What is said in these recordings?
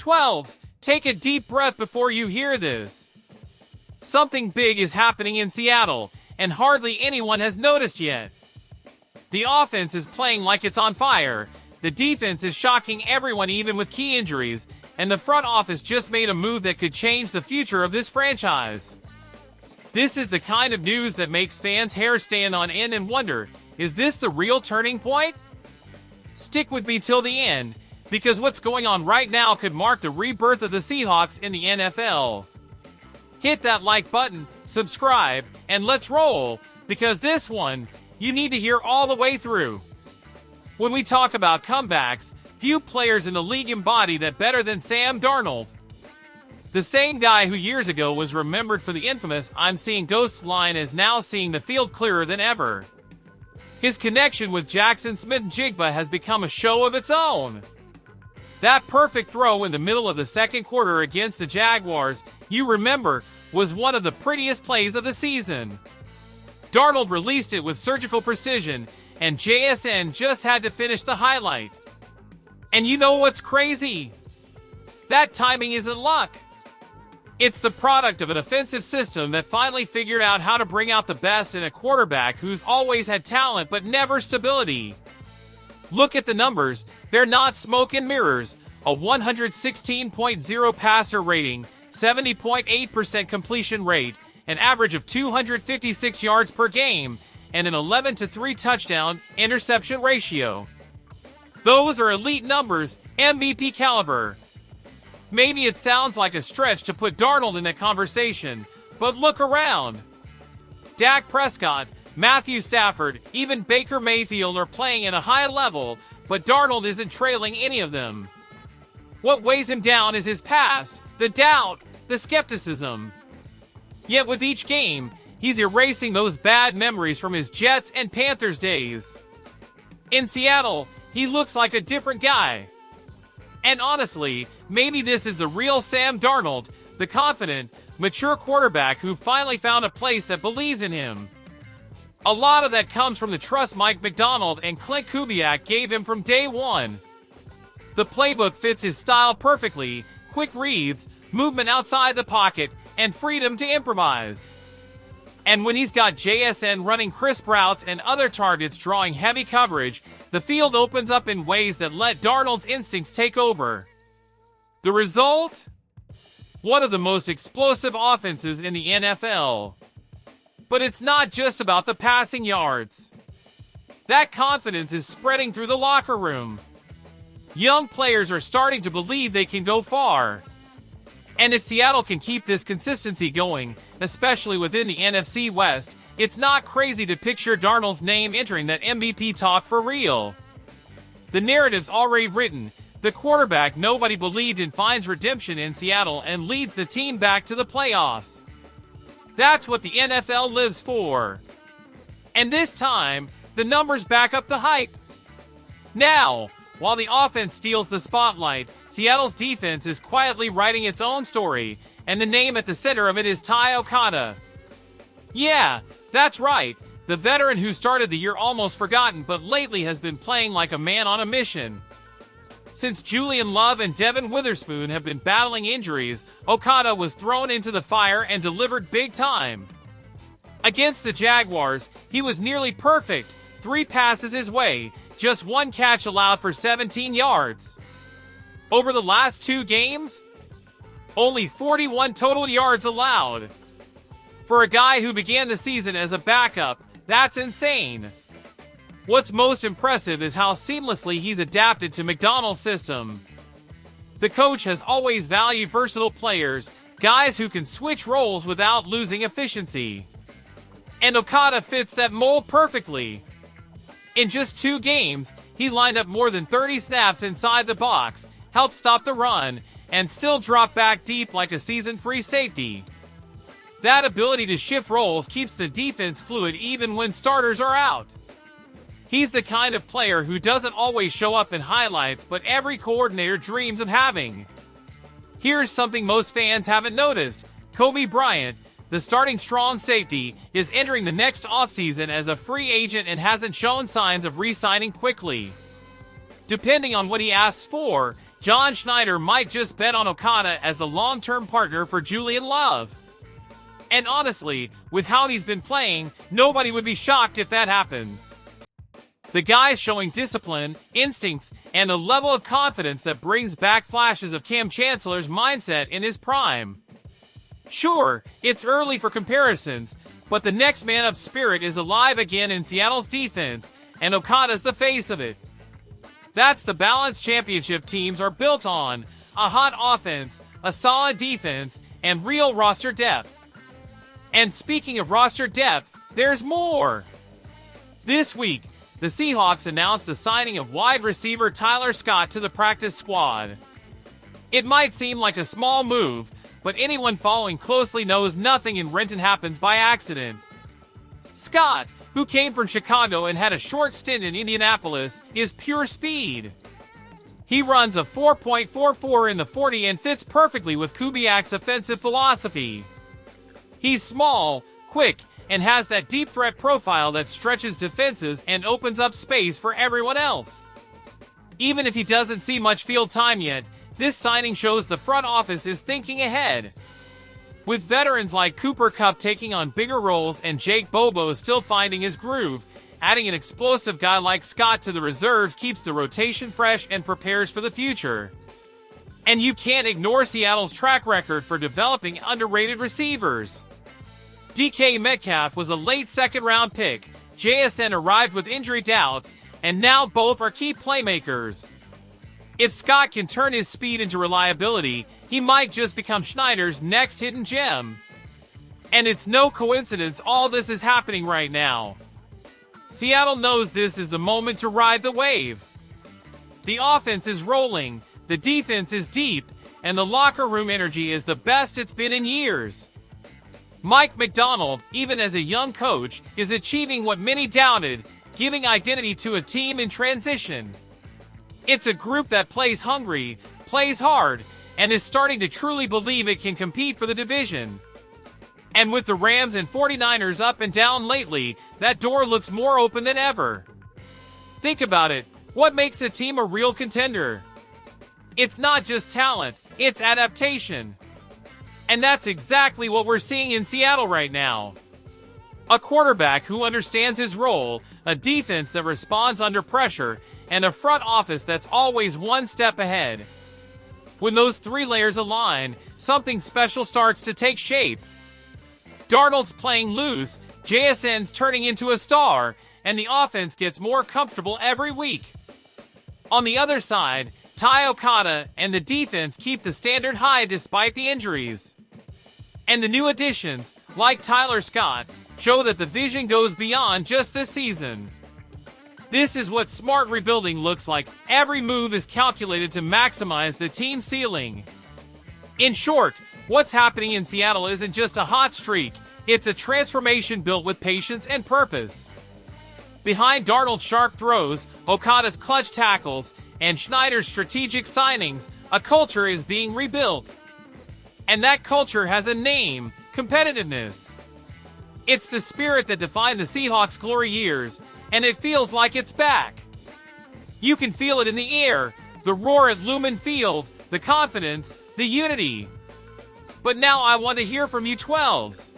12s, take a deep breath before you hear this. Something big is happening in Seattle, and hardly anyone has noticed yet. The offense is playing like it's on fire, the defense is shocking everyone even with key injuries, and the front office just made a move that could change the future of this franchise. This is the kind of news that makes fans' hair stand on end and wonder, is this the real turning point? Stick with me till the end, because what's going on right now could mark the rebirth of the Seahawks in the NFL. Hit that like button, subscribe, and let's roll, because this one, you need to hear all the way through. When we talk about comebacks, few players in the league embody that better than Sam Darnold. The same guy who years ago was remembered for the infamous "I'm seeing ghosts" line is now seeing the field clearer than ever. His connection with Jackson Smith-Njigba has become a show of its own. That perfect throw in the middle of the second quarter against the Jaguars, you remember, was one of the prettiest plays of the season. Darnold released it with surgical precision, and JSN just had to finish the highlight. And you know what's crazy? That timing isn't luck. It's the product of an offensive system that finally figured out how to bring out the best in a quarterback who's always had talent but never stability. Look at the numbers, they're not smoke and mirrors. A 116.0 passer rating, 70.8% completion rate, an average of 256 yards per game, and an 11-3 touchdown interception ratio. Those are elite numbers, MVP caliber. Maybe it sounds like a stretch to put Darnold in that conversation, but look around. Dak Prescott, Matthew Stafford, even Baker Mayfield are playing at a high level, but Darnold isn't trailing any of them. What weighs him down is his past, the doubt, the skepticism. Yet with each game, he's erasing those bad memories from his Jets and Panthers days. In Seattle, he looks like a different guy. And honestly, maybe this is the real Sam Darnold, the confident, mature quarterback who finally found a place that believes in him. A lot of that comes from the trust Mike Macdonald and Clint Kubiak gave him from day one. The playbook fits his style perfectly: quick reads, movement outside the pocket, and freedom to improvise. And when he's got JSN running crisp routes and other targets drawing heavy coverage, the field opens up in ways that let Darnold's instincts take over. The result? One of the most explosive offenses in the NFL. But it's not just about the passing yards. That confidence is spreading through the locker room. Young players are starting to believe they can go far. And if Seattle can keep this consistency going, especially within the NFC West, it's not crazy to picture Darnold's name entering that MVP talk for real. The narrative's already written. The quarterback nobody believed in finds redemption in Seattle and leads the team back to the playoffs. That's what the NFL lives for. And this time, the numbers back up the hype. Now, while the offense steals the spotlight, Seattle's defense is quietly writing its own story, and the name at the center of it is Ty Okada. Yeah, that's right, the veteran who started the year almost forgotten but lately has been playing like a man on a mission. Since Julian Love and Devin Witherspoon have been battling injuries, Okada was thrown into the fire and delivered big time. Against the Jaguars, he was nearly perfect, 3 passes his way, just 1 catch allowed for 17 yards. Over the last 2 games, only 41 total yards allowed. For a guy who began the season as a backup, that's insane. What's most impressive is how seamlessly he's adapted to Macdonald's system. The coach has always valued versatile players, guys who can switch roles without losing efficiency. And Okada fits that mold perfectly. In just 2 games, he lined up more than 30 snaps inside the box, helped stop the run, and still dropped back deep like a season-free safety. That ability to shift roles keeps the defense fluid even when starters are out. He's the kind of player who doesn't always show up in highlights but every coordinator dreams of having. Here's something most fans haven't noticed. Kobe Bryant, the starting strong safety, is entering the next offseason as a free agent and hasn't shown signs of re-signing quickly. Depending on what he asks for, John Schneider might just bet on Okada as the long-term partner for Julian Love. And honestly, with how he's been playing, nobody would be shocked if that happens. The guy's showing discipline, instincts, and a level of confidence that brings back flashes of Cam Chancellor's mindset in his prime. Sure, it's early for comparisons, but the next man up spirit is alive again in Seattle's defense, and Okada's the face of it. That's the balance championship teams are built on: a hot offense, a solid defense, and real roster depth. And speaking of roster depth, there's more. This week, the Seahawks announced the signing of wide receiver Tyler Scott to the practice squad. It might seem like a small move, but anyone following closely knows nothing in Renton happens by accident. Scott, who came from Chicago and had a short stint in Indianapolis, is pure speed. He runs a 4.44 in the 40 and fits perfectly with Kubiak's offensive philosophy. He's small, quick, and has that deep threat profile that stretches defenses and opens up space for everyone else. Even if he doesn't see much field time yet, this signing shows the front office is thinking ahead. With veterans like Cooper Kupp taking on bigger roles and Jake Bobo still finding his groove, adding an explosive guy like Scott to the reserves keeps the rotation fresh and prepares for the future. And you can't ignore Seattle's track record for developing underrated receivers. DK Metcalf was a late second-round pick, JSN arrived with injury doubts, and now both are key playmakers. If Scott can turn his speed into reliability, he might just become Schneider's next hidden gem. And it's no coincidence all this is happening right now. Seattle knows this is the moment to ride the wave. The offense is rolling, the defense is deep, and the locker room energy is the best it's been in years. Mike McDonald, even as a young coach, is achieving what many doubted, giving identity to a team in transition. It's a group that plays hungry, plays hard, and is starting to truly believe it can compete for the division. And with the Rams and 49ers up and down lately, that door looks more open than ever. Think about it, what makes a team a real contender? It's not just talent, it's adaptation. And that's exactly what we're seeing in Seattle right now. A quarterback who understands his role, a defense that responds under pressure, and a front office that's always one step ahead. When those three layers align, something special starts to take shape. Darnold's playing loose, JSN's turning into a star, and the offense gets more comfortable every week. On the other side, Ty Okada and the defense keep the standard high despite the injuries. And the new additions, like Tyler Scott, show that the vision goes beyond just this season. This is what smart rebuilding looks like. Every move is calculated to maximize the team's ceiling. In short, what's happening in Seattle isn't just a hot streak, it's a transformation built with patience and purpose. Behind Darnold's sharp throws, Okada's clutch tackles, and Schneider's strategic signings, a culture is being rebuilt. And that culture has a name: competitiveness. It's the spirit that defined the Seahawks' glory years, and it feels like it's back. You can feel it in the air, the roar at Lumen Field, the confidence, the unity. But now I want to hear from you 12s.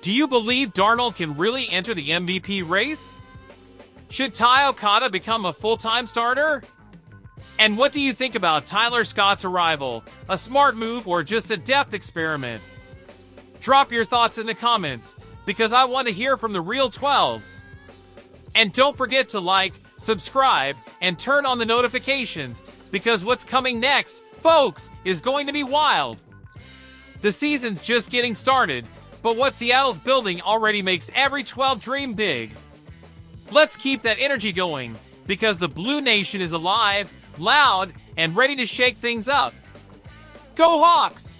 Do you believe Darnold can really enter the MVP race? Should Ty Okada become a full-time starter? And what do you think about Tyler Scott's arrival? A smart move or just a depth experiment? Drop your thoughts in the comments, because I want to hear from the real 12s. And don't forget to like, subscribe, and turn on the notifications, because what's coming next, folks, is going to be wild. The season's just getting started, but what Seattle's building already makes every 12 dream big. Let's keep that energy going, because the Blue Nation is alive, loud, and ready to shake things up. Go Hawks!